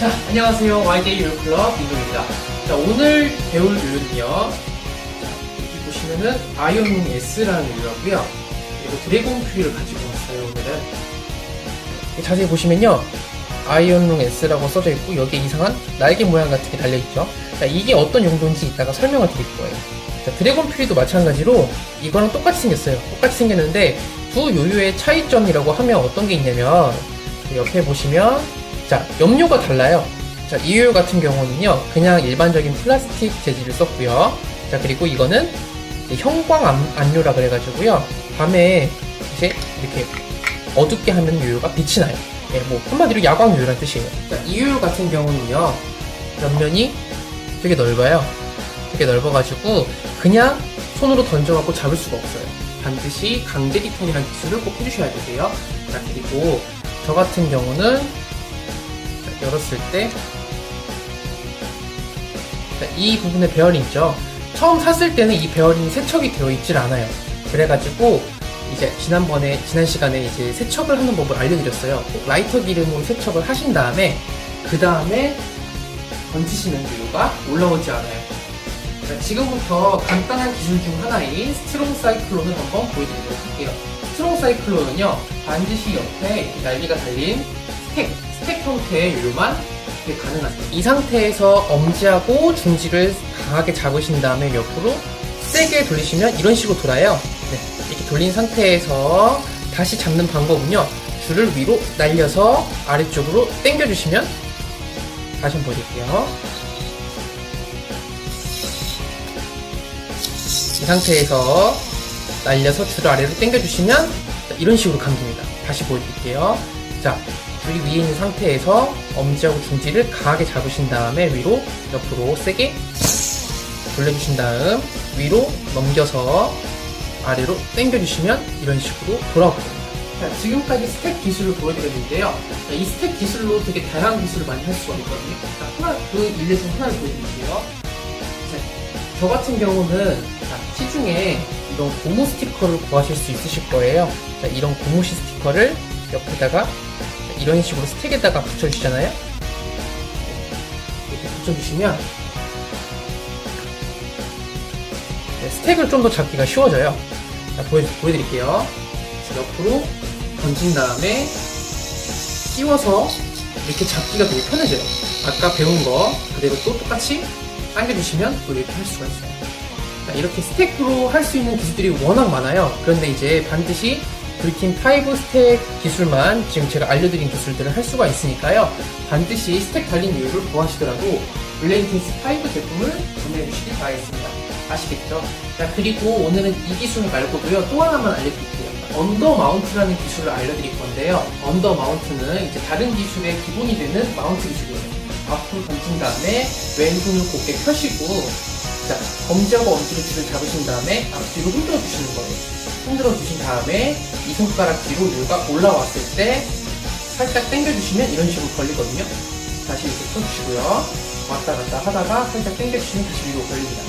자, 안녕하세요. YJ 요요클럽 민동입니다. 자, 오늘 배울 요요는요. 자, 여기 보시면은 아이언롱 S라는 요요고요. 그리고 드래곤 퓨리를 가지고 왔어요, 오늘은. 자세히 보시면요. 아이언롱 S라고 써져 있고, 여기에 이상한 날개 모양 같은 게 달려있죠. 자, 이게 어떤 용도인지 이따가 설명을 드릴 거예요. 자, 드래곤 퓨리도 마찬가지로 이거랑 똑같이 생겼어요. 똑같이 생겼는데, 두 요요의 차이점이라고 하면 어떤 게 있냐면, 옆에 보시면, 자, 염료가 달라요. 자, 이 요요 같은 경우는요, 그냥 일반적인 플라스틱 재질을 썼고요. 자, 그리고 이거는 형광 안료라 그래가지고요, 밤에 이제 이렇게 어둡게 하면 요요가 빛이 나요. 예, 뭐 한마디로 야광 요요란 뜻이에요. 자, 이 요요 같은 경우는요, 옆면이 되게 넓어요. 되게 넓어가지고 그냥 손으로 던져갖고 잡을 수가 없어요. 반드시 강제 리턴이라는 기술을 꼭 해주셔야 되세요. 자, 그리고 저 같은 경우는 열었을 때, 이 부분에 베어링 있죠. 처음 샀을 때는 이 베어링이 세척이 되어 있질 않아요. 그래가지고 이제 지난 시간에 이제 세척을 하는 법을 알려드렸어요. 꼭 라이터 기름으로 세척을 하신 다음에 그 다음에 던지시는 요요가 올라오지 않아요. 자, 지금부터 간단한 기술 중 하나인 스트롱 사이클론을 한번 보여드리도록 할게요. 스트롱 사이클론은요, 반드시 옆에 이렇게 날개가 달린 스택 형태의 요요만 가능하세요. 이 상태에서 엄지하고 중지를 강하게 잡으신 다음에 옆으로 세게 돌리시면 이런 식으로 돌아요. 네, 이렇게 돌린 상태에서 다시 잡는 방법은요, 줄을 위로 날려서 아래쪽으로 당겨주시면, 다시 한번 보여드릴게요. 이 상태에서 날려서 줄을 아래로 당겨주시면 이런 식으로 감깁니다. 다시 보여드릴게요. 자, 줄이 위에 있는 상태에서 엄지하고 중지를 강하게 잡으신 다음에 위로 옆으로 세게 돌려주신 다음 위로 넘겨서 아래로 당겨주시면 이런 식으로 돌아오거든요. 자, 지금까지 스택 기술을 보여드렸는데요. 자, 이 스택 기술로 되게 다양한 기술을 많이 할 수가 있거든요. 자, 그 일례 중 하나를 보여드릴게요. 자, 저 같은 경우는 시중에 이런 고무 스티커를 구하실 수 있으실 거예요. 자, 이런 고무 스티커를 옆에다가 이런 식으로 스택에다가 붙여주시잖아요. 이렇게 붙여주시면 스택을 좀 더 잡기가 쉬워져요. 자, 보여드릴게요. 옆으로 던진 다음에 끼워서 이렇게 잡기가 되게 편해져요. 아까 배운 거 그대로 또 똑같이 당겨주시면 또 이렇게 할 수가 있어요. 자, 이렇게 스택으로 할 수 있는 기술들이 워낙 많아요. 그런데 이제 반드시 브리킨 5 스택 기술만 지금 제가 알려드린 기술들을 할 수가 있으니까요. 반드시 스택 달린 요요를 구하시더라도 블레인틴스 5 제품을 구매해주시기 바라겠습니다. 아시겠죠? 자, 그리고 오늘은 이 기술 말고도요, 또 하나만 알려드릴게요. 언더 마운트라는 기술을 알려드릴 건데요. 언더 마운트는 이제 다른 기술의 기본이 되는 마운트 기술이에요. 앞으로 던진 다음에 왼손을 곧게 펴시고, 자, 검지하고 엄지로 줄을 잡으신 다음에 앞뒤로 흔들어 주시는 거예요. 흔들어 주신 다음에 이 손가락 뒤로 요요가 올라왔을 때 살짝 당겨주시면 이런 식으로 걸리거든요. 다시 이렇게 펴주시고요. 왔다 갔다 하다가 살짝 당겨주시면 다시 위로 걸립니다.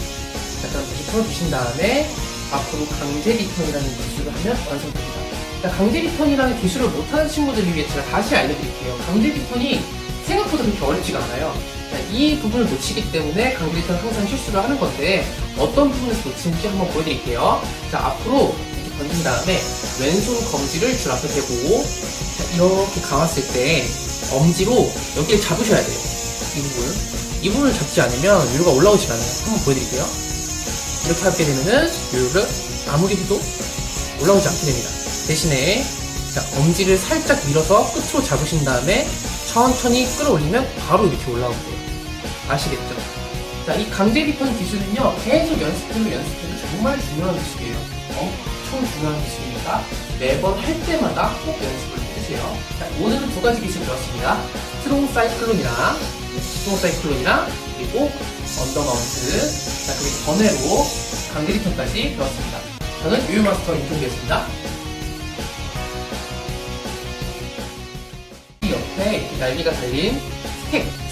자, 그럼 다시 풀어주신 다음에 앞으로 강제 리턴이라는 기술을 하면 완성됩니다. 자, 강제 리턴이라는 기술을 못하는 친구들을 위해 제가 다시 알려드릴게요. 강제 리턴이 생각보다 그렇게 어렵지가 않아요. 자, 이 부분을 놓치기 때문에 강제 리턴 항상 실수를 하는 건데, 어떤 부분에서 놓치는지 한번 보여드릴게요. 자, 앞으로 던진 다음에 왼손 검지를 줄 앞에 대고, 자, 이렇게 감았을 때 엄지로 여기를 잡으셔야 돼요. 이 부분을 잡지 않으면 요요가 올라오지가 않아요. 한번 보여드릴게요. 이렇게 하게 되면은 요요를 아무리 해도 올라오지 않게 됩니다. 대신에, 자, 엄지를 살짝 밀어서 끝으로 잡으신 다음에 천천히 끌어올리면 바로 이렇게 올라오게 돼요. 아시겠죠? 자, 이 강제 리턴 기술은요, 계속 연습해도 정말 중요한 기술이에요. 엄청 중요한 기술이니까 매번 할 때마다 꼭 연습을 해주세요. 자, 오늘은 두 가지 기술 배웠습니다. 스트롱 사이클론이랑 그리고 언더 마운트, 자, 그리고 번외로 강제 리턴까지 배웠습니다. 저는 요요 마스터 임종기였습니다. 이 옆에 이렇게 날개가 달린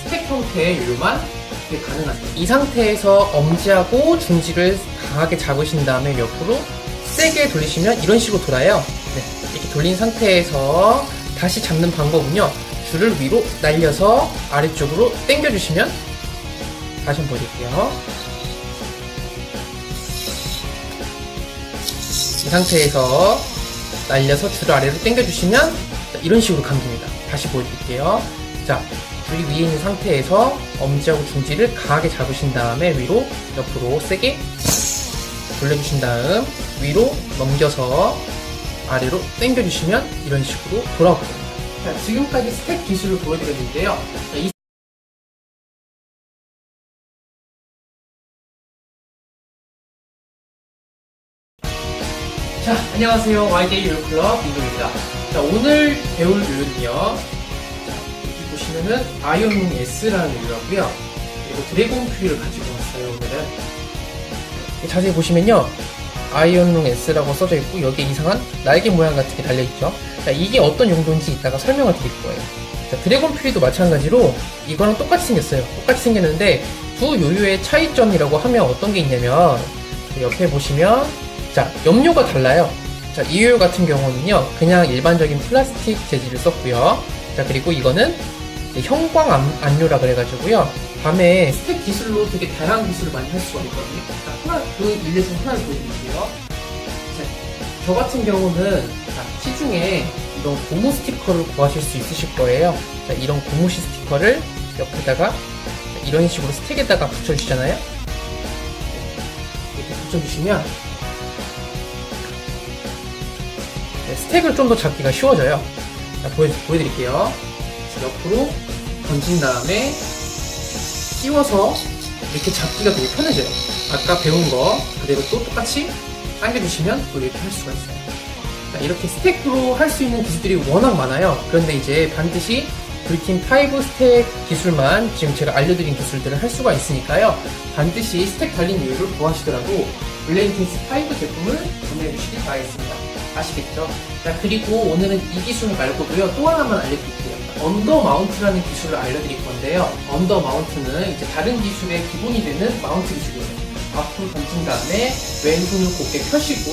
스택 형태의 요요만 가능하세요. 이 상태에서 엄지하고 중지를 강하게 잡으신 다음에 옆으로 세게 돌리시면 이런 식으로 돌아요. 네, 이렇게 돌린 상태에서 다시 잡는 방법은요, 줄을 위로 날려서 아래쪽으로 당겨주시면, 다시 한번 보여드릴게요. 이 상태에서 날려서 줄을 아래로 당겨주시면 이런 식으로 감깁니다. 다시 보여드릴게요. 자, 줄이 위에 있는 상태에서 엄지하고 중지를 강하게 잡으신 다음에 위로 옆으로 세게 돌려주신 다음 위로 넘겨서 아래로 당겨주시면 이런 식으로 돌아오게 됩니다. 자, 지금까지 스텝 기술을 보여드렸는데요. 자, 안녕하세요. YJ 요요클럽 민동입니다. 자, 오늘 배울 요요는요. 자, 여기 보시면은 아이언롱 S라는 요요고요. 그리고 드래곤 퓨리를 가지고 왔어요, 오늘은. 자세히 보시면요. 아이언롱 S라고 써져 있고, 여기에 이상한 날개 모양 같은 게 달려있죠. 자, 이게 어떤 용도인지 이따가 설명을 드릴 거예요. 자, 드래곤 퓨리도 마찬가지로 이거랑 똑같이 생겼어요. 똑같이 생겼는데, 두 요요의 차이점이라고 하면 어떤 게 있냐면, 옆에 보시면, 자, 염료가 달라요. 자, 이 요요 같은 경우는요, 그냥 일반적인 플라스틱 재질을 썼고요. 자, 그리고 이거는 형광 안료라 그래가지고요. 밤에 스텝 기술로 되게 다양한 기술을 많이 할 수가 있거든요. 자, 그 일례 중 하나를 보여드릴게요. 자, 저 같은 경우는, 자, 시중에 이런 고무 스티커를 구하실 수 있으실 거예요. 자, 이런 고무시 스티커를 옆에다가 이런 식으로 스택에다가 붙여주시잖아요. 이렇게 붙여주시면 스택을 좀 더 잡기가 쉬워져요. 자, 보여드릴게요. 옆으로 던진 다음에 끼워서 이렇게 잡기가 되게 편해져요. 아까 배운 거 그대로 또 똑같이 당겨주시면 또 이렇게 할 수가 있어요. 자, 이렇게 스택으로 할 수 있는 기술들이 워낙 많아요. 그런데 이제 반드시 불팀 5 스택 기술만 지금 제가 알려드린 기술들을 할 수가 있으니까요. 반드시 스택 달린 요요를 구하시더라도 블레인틴스 5 제품을 구매해주시기 바라겠습니다. 아시겠죠? 자, 그리고 오늘은 이 기술 말고도요, 또 하나만 알려드릴게요. 언더 마운트라는 기술을 알려드릴 건데요. 언더 마운트는 이제 다른 기술의 기본이 되는 마운트 기술이에요. 앞으로 던진 다음에 왼손을 곧게 펴시고,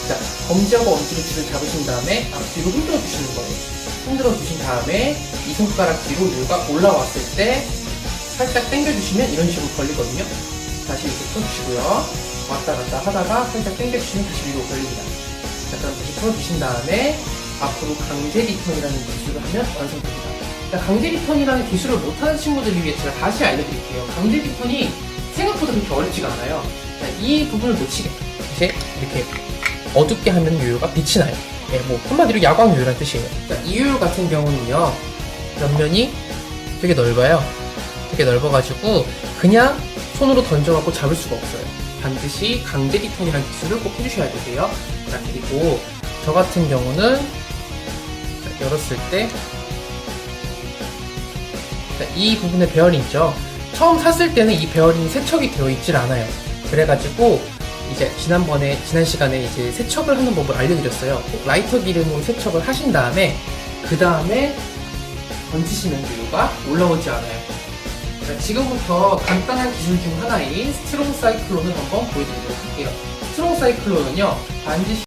자, 검지하고 엄지로 줄을 잡으신 다음에 앞뒤로 흔들어 주시는 거예요. 흔들어 주신 다음에 이 손가락 뒤로 요요가 올라왔을 때 살짝 당겨주시면 이런 식으로 걸리거든요. 다시 이렇게 펴주시고요. 왔다 갔다 하다가 살짝 당겨주시면 다시 위로 걸립니다. 자, 그럼 다시 풀어주신 다음에 앞으로 강제 리턴이라는 기술을 하면 완성됩니다. 자, 강제 리턴이라는 기술을 못하는 친구들을 위해 제가 다시 알려드릴게요. 강제 리턴이 생각보다 그렇게 어렵지가 않아요. 자, 이 부분을 놓치게 이제 이렇게 어둡게 하면 요요가 빛이 나요. 예, 뭐 한마디로 야광 요요라는 뜻이에요. 자, 이 요요 같은 경우는요, 옆면이 되게 넓어요. 되게 넓어가지고 그냥 손으로 던져갖고 잡을 수가 없어요. 반드시 강제 리턴이라는 기술을 꼭 해주셔야 되세요. 자, 그리고 저 같은 경우는 열었을 때, 자, 이 부분에 베어링 있죠. 처음 샀을 때는 이 베어링이 세척이 되어 있질 않아요. 그래가지고 이제 지난 시간에 이제 세척을 하는 법을 알려드렸어요. 꼭 라이터 기름으로 세척을 하신 다음에 그 다음에 던지시면 요요가 올라오지 않아요. 자, 지금부터 간단한 기술 중 하나인 스트롱 사이클론을 한번 보여드리도록 할게요. 스트롱 사이클론은요, 반드시